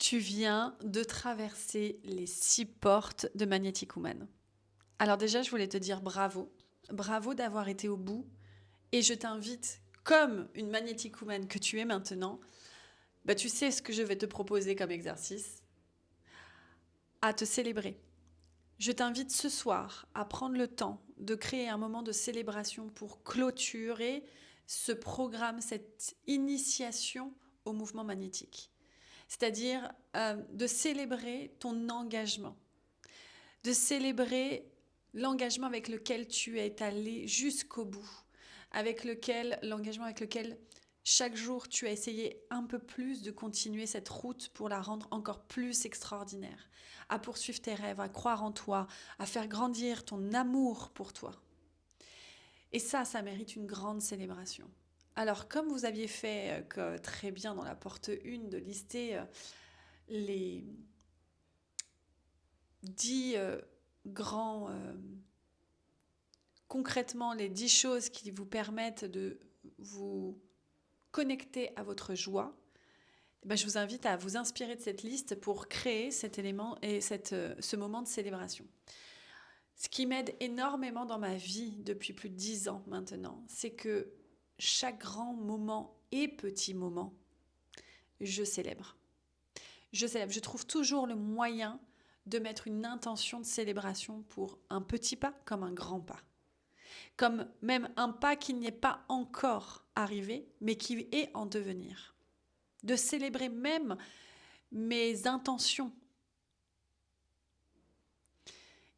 Tu viens de traverser les 6 portes de Magnetic Woman. Alors déjà, je voulais te dire bravo. Bravo d'avoir été au bout. Et je t'invite, comme une Magnetic Woman que tu es maintenant, tu sais ce que je vais te proposer comme exercice, à te célébrer. Je t'invite ce soir à prendre le temps de créer un moment de célébration pour clôturer ce programme, cette initiation au mouvement magnétique. C'est-à-dire de célébrer ton engagement, de célébrer l'engagement avec lequel tu es allé jusqu'au bout, l'engagement avec lequel chaque jour tu as essayé un peu plus de continuer cette route pour la rendre encore plus extraordinaire, à poursuivre tes rêves, à croire en toi, à faire grandir ton amour pour toi. Et ça mérite une grande célébration. Alors, comme vous aviez fait très bien dans la porte 1 de lister les 10 grands, concrètement les 10 choses qui vous permettent de vous connecter à votre joie, je vous invite à vous inspirer de cette liste pour créer cet élément et ce moment de célébration. Ce qui m'aide énormément dans ma vie depuis plus de 10 ans maintenant, c'est que chaque grand moment et petit moment, je célèbre. Je trouve toujours le moyen de mettre une intention de célébration pour un petit pas comme un grand pas. Comme même un pas qui n'est pas encore arrivé, mais qui est en devenir. De célébrer même mes intentions.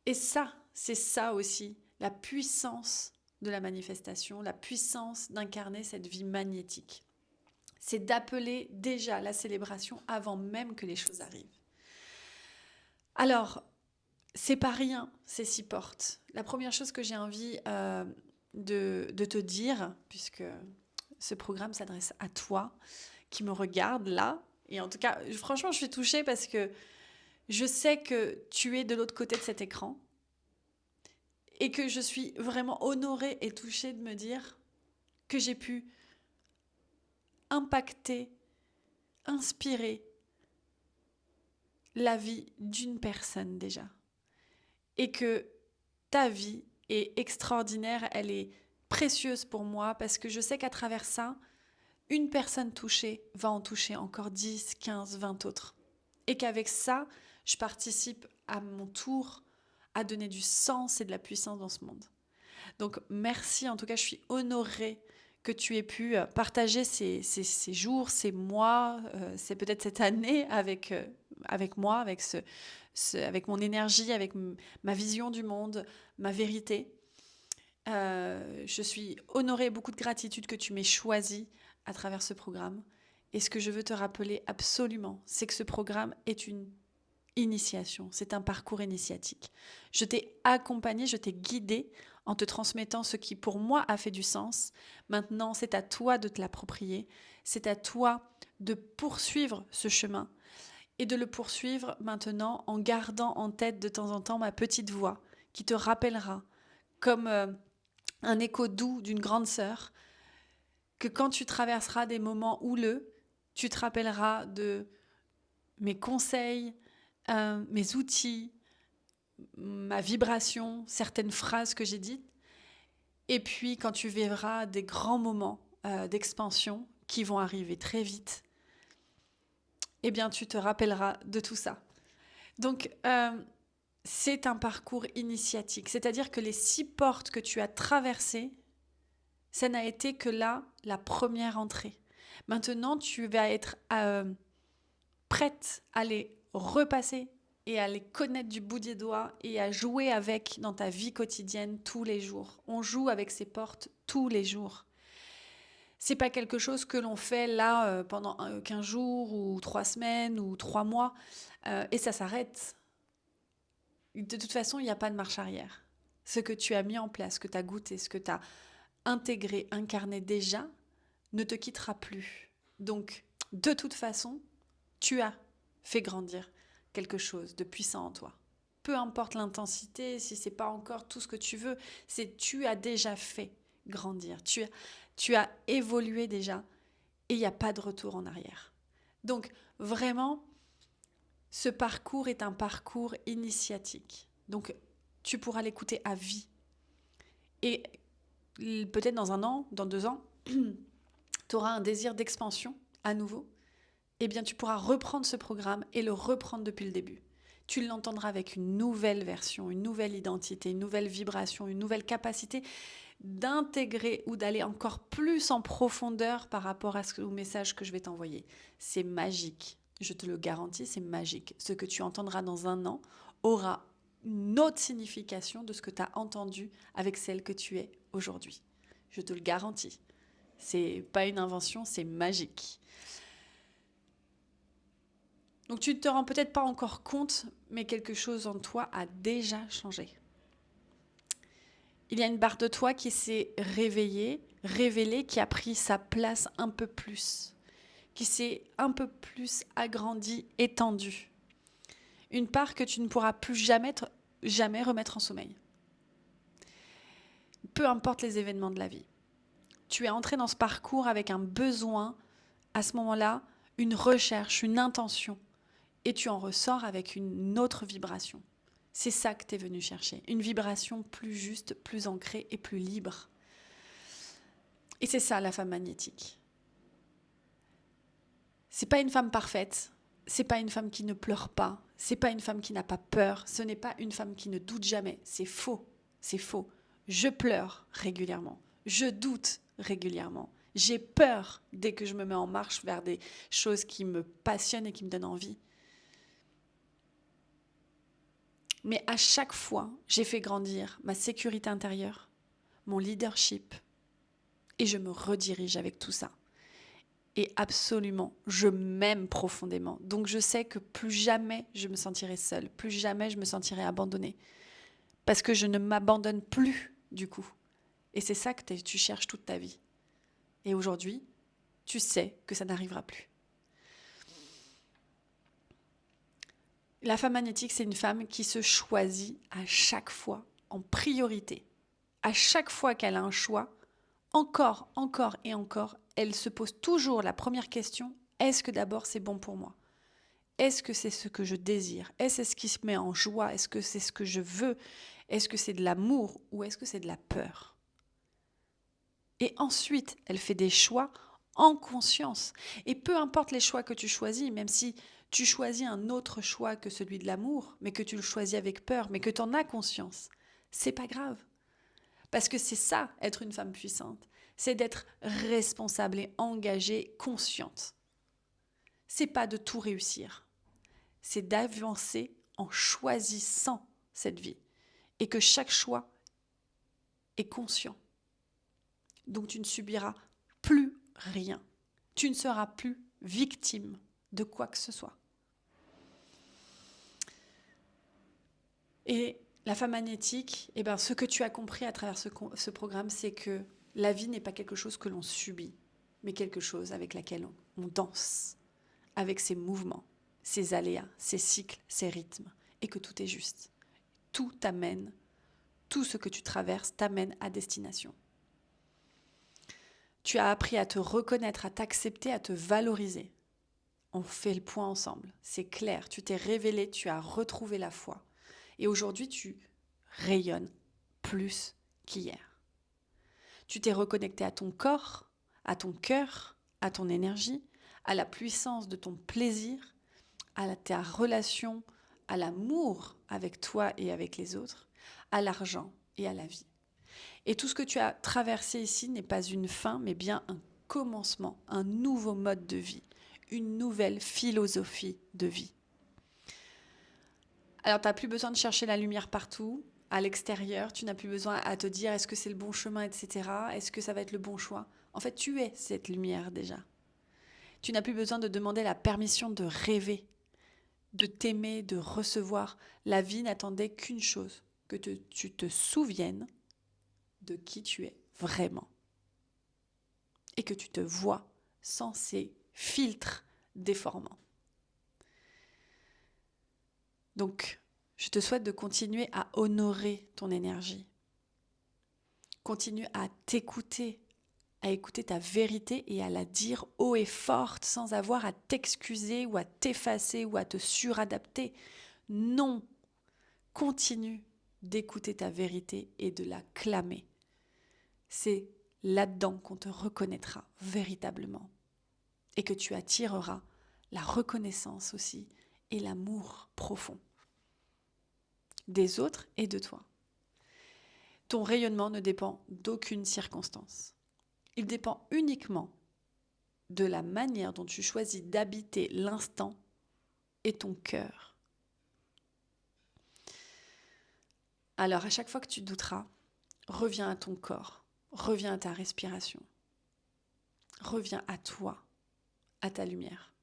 Et ça, c'est ça aussi, la puissance de la manifestation, la puissance d'incarner cette vie magnétique. C'est d'appeler déjà la célébration avant même que les choses arrivent. Alors, c'est pas rien, ces 6 portes. La première chose que j'ai envie de te dire, puisque ce programme s'adresse à toi, qui me regarde là, et en tout cas, franchement, je suis touchée parce que je sais que tu es de l'autre côté de cet écran, et que je suis vraiment honorée et touchée de me dire que j'ai pu impacter, inspirer la vie d'une personne déjà. Et que ta vie est extraordinaire, elle est précieuse pour moi parce que je sais qu'à travers ça, une personne touchée va en toucher encore 10, 15, 20 autres. Et qu'avec ça, je participe à mon tour à donner du sens et de la puissance dans ce monde. Donc merci, en tout cas, je suis honorée que tu aies pu partager ces jours, ces mois, c'est peut-être cette année avec moi, avec mon énergie, avec ma vision du monde, ma vérité. Je suis honorée, beaucoup de gratitude que tu m'aies choisi à travers ce programme. Et ce que je veux te rappeler absolument, c'est que ce programme est une initiation, c'est un parcours initiatique. Je t'ai accompagné, je t'ai guidé en te transmettant ce qui pour moi a fait du sens. Maintenant, c'est à toi de te l'approprier, c'est à toi de poursuivre ce chemin et de le poursuivre maintenant en gardant en tête de temps en temps ma petite voix qui te rappellera, comme un écho doux d'une grande sœur, que quand tu traverseras des moments houleux, tu te rappelleras de mes conseils, mes outils, ma vibration, certaines phrases que j'ai dites. Et puis quand tu verras des grands moments d'expansion qui vont arriver très vite, eh bien tu te rappelleras de tout ça. Donc c'est un parcours initiatique, c'est-à-dire que les 6 portes que tu as traversées, ça n'a été que là la première entrée. Maintenant, tu vas être prête à les repasser et à les connaître du bout des doigts et à jouer avec dans ta vie quotidienne tous les jours. On joue avec ces portes tous les jours. C'est pas quelque chose que l'on fait là pendant 15 jours ou 3 semaines ou 3 mois et ça s'arrête. De toute façon, il n'y a pas de marche arrière. Ce que tu as mis en place, ce que tu as goûté, ce que tu as intégré, incarné déjà, ne te quittera plus. Donc, de toute façon, tu as fait grandir quelque chose de puissant en toi. Peu importe l'intensité, si c'est pas encore tout ce que tu veux, c'est tu as déjà fait grandir. Tu as évolué déjà et il n'y a pas de retour en arrière. Donc, vraiment, Ce parcours est un parcours initiatique. Donc, tu pourras l'écouter à vie. Et peut-être dans 1 an, dans 2 ans, tu auras un désir d'expansion à nouveau. Eh bien, tu pourras reprendre ce programme et le reprendre depuis le début. Tu l'entendras avec une nouvelle version, une nouvelle identité, une nouvelle vibration, une nouvelle capacité d'intégrer ou d'aller encore plus en profondeur par rapport au message que je vais t'envoyer. C'est magique, je te le garantis, c'est magique. Ce que tu entendras dans 1 an aura une autre signification de ce que tu as entendu avec celle que tu es aujourd'hui. Je te le garantis. C'est pas une invention, c'est magique. Donc tu ne te rends peut-être pas encore compte, mais quelque chose en toi a déjà changé. Il y a une part de toi qui s'est réveillée, révélée, qui a pris sa place un peu plus, qui s'est un peu plus agrandie, étendue. Une part que tu ne pourras plus jamais remettre en sommeil. Peu importe les événements de la vie. Tu es entré dans ce parcours avec un besoin, à ce moment-là, une recherche, une intention. Et tu en ressors avec une autre vibration. C'est ça que tu es venu chercher. Une vibration plus juste, plus ancrée et plus libre. Et c'est ça la femme magnétique. C'est pas une femme parfaite. C'est pas une femme qui ne pleure pas. C'est pas une femme qui n'a pas peur. Ce n'est pas une femme qui ne doute jamais. C'est faux. C'est faux. Je pleure régulièrement. Je doute régulièrement. J'ai peur dès que je me mets en marche vers des choses qui me passionnent et qui me donnent envie. Mais à chaque fois, j'ai fait grandir ma sécurité intérieure, mon leadership, et je me redirige avec tout ça. Et absolument, je m'aime profondément. Donc je sais que plus jamais je me sentirai seule, plus jamais je me sentirai abandonnée. Parce que je ne m'abandonne plus, du coup. Et c'est ça que tu cherches toute ta vie. Et aujourd'hui, tu sais que ça n'arrivera plus. La femme magnétique, c'est une femme qui se choisit à chaque fois en priorité. À chaque fois qu'elle a un choix, encore et encore, elle se pose toujours la première question, est-ce que d'abord c'est bon pour moi ? Est-ce que c'est ce que je désire ? Est-ce ce qui se met en joie ? Est-ce que c'est ce que je veux ? Est-ce que c'est de l'amour ou est-ce que c'est de la peur ? Et ensuite, elle fait des choix en conscience. Et peu importe les choix que tu choisis, même si tu choisis un autre choix que celui de l'amour, mais que tu le choisis avec peur, mais que tu en as conscience, c'est pas grave. Parce que c'est ça, être une femme puissante. C'est d'être responsable et engagée, consciente. C'est pas de tout réussir. C'est d'avancer en choisissant cette vie. Et que chaque choix est conscient. Donc tu ne subiras plus rien. Tu ne seras plus victime de quoi que ce soit. Et la femme magnétique, ce que tu as compris à travers ce programme, c'est que la vie n'est pas quelque chose que l'on subit, mais quelque chose avec laquelle on danse, avec ses mouvements, ses aléas, ses cycles, ses rythmes, et que tout est juste. Tout t'amène, tout ce que tu traverses t'amène à destination. Tu as appris à te reconnaître, à t'accepter, à te valoriser. On fait le point ensemble, c'est clair, tu t'es révélé, tu as retrouvé la foi. Et aujourd'hui, tu rayonnes plus qu'hier. Tu t'es reconnecté à ton corps, à ton cœur, à ton énergie, à la puissance de ton plaisir, à ta relation, à l'amour avec toi et avec les autres, à l'argent et à la vie. Et tout ce que tu as traversé ici n'est pas une fin, mais bien un commencement, un nouveau mode de vie, une nouvelle philosophie de vie. Alors, tu n'as plus besoin de chercher la lumière partout, à l'extérieur. Tu n'as plus besoin à te dire est-ce que c'est le bon chemin, etc. Est-ce que ça va être le bon choix ? En fait, tu es cette lumière déjà. Tu n'as plus besoin de demander la permission de rêver, de t'aimer, de recevoir. La vie n'attendait qu'une chose, que tu te souviennes de qui tu es vraiment. Et que tu te vois sans ces filtres déformants. Donc, je te souhaite de continuer à honorer ton énergie. Continue à t'écouter, à écouter ta vérité et à la dire haut et fort sans avoir à t'excuser ou à t'effacer ou à te suradapter. Non, continue d'écouter ta vérité et de la clamer. C'est là-dedans qu'on te reconnaîtra véritablement et que tu attireras la reconnaissance aussi et l'amour profond des autres et de toi. Ton rayonnement ne dépend d'aucune circonstance. Il dépend uniquement de la manière dont tu choisis d'habiter l'instant et ton cœur. Alors à chaque fois que tu douteras, reviens à ton corps, reviens à ta respiration, reviens à toi, à ta lumière.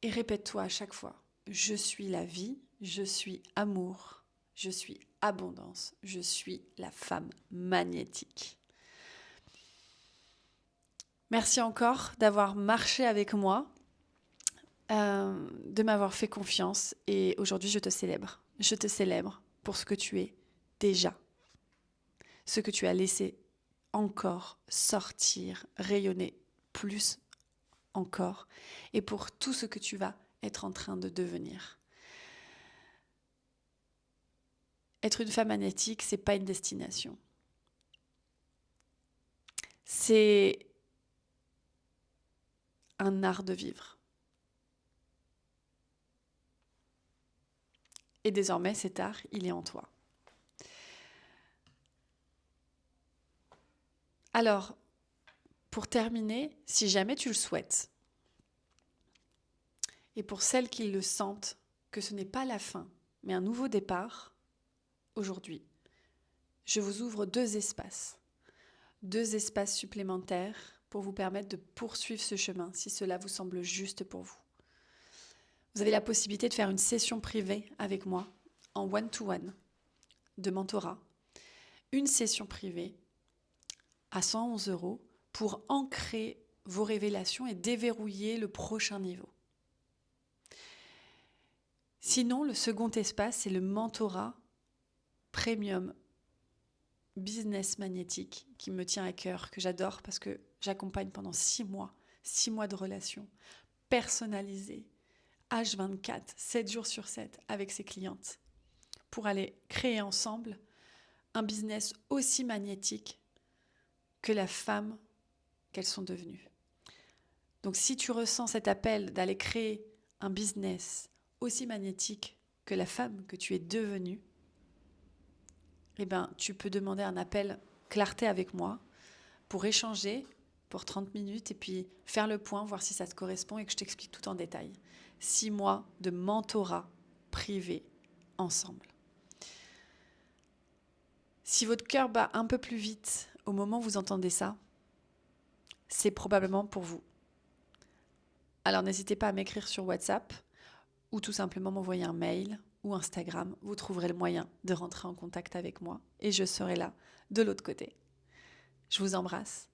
Et répète-toi à chaque fois, je suis la vie, je suis amour, je suis abondance, je suis la femme magnétique. Merci encore d'avoir marché avec moi, de m'avoir fait confiance et aujourd'hui je te célèbre. Je te célèbre pour ce que tu es déjà, ce que tu as laissé encore sortir, rayonner plus encore et pour tout ce que tu vas être en train de devenir. Être une femme magnétique, c'est pas une destination. C'est un art de vivre. Et désormais, cet art, il est en toi. Alors, pour terminer, si jamais tu le souhaites, et pour celles qui le sentent, que ce n'est pas la fin, mais un nouveau départ, aujourd'hui, je vous ouvre 2 espaces supplémentaires pour vous permettre de poursuivre ce chemin, si cela vous semble juste pour vous. Vous avez la possibilité de faire une session privée avec moi, en one-to-one, de mentorat. Une session privée à 111 € pour ancrer vos révélations et déverrouiller le prochain niveau. Sinon, le second espace, c'est le mentorat premium business magnétique qui me tient à cœur, que j'adore parce que j'accompagne pendant 6 mois de relations personnalisées, H24, 7 jours sur 7 avec ses clientes pour aller créer ensemble un business aussi magnétique que la femme qu'elles sont devenues. Donc si tu ressens cet appel d'aller créer un business aussi magnétique que la femme que tu es devenue, eh ben, tu peux demander un appel clarté avec moi pour échanger pour 30 minutes et puis faire le point, voir si ça te correspond et que je t'explique tout en détail. 6 mois de mentorat privé ensemble. Si votre cœur bat un peu plus vite au moment où vous entendez ça, c'est probablement pour vous. Alors n'hésitez pas à m'écrire sur WhatsApp ou tout simplement m'envoyer un mail ou Instagram. Vous trouverez le moyen de rentrer en contact avec moi et je serai là de l'autre côté. Je vous embrasse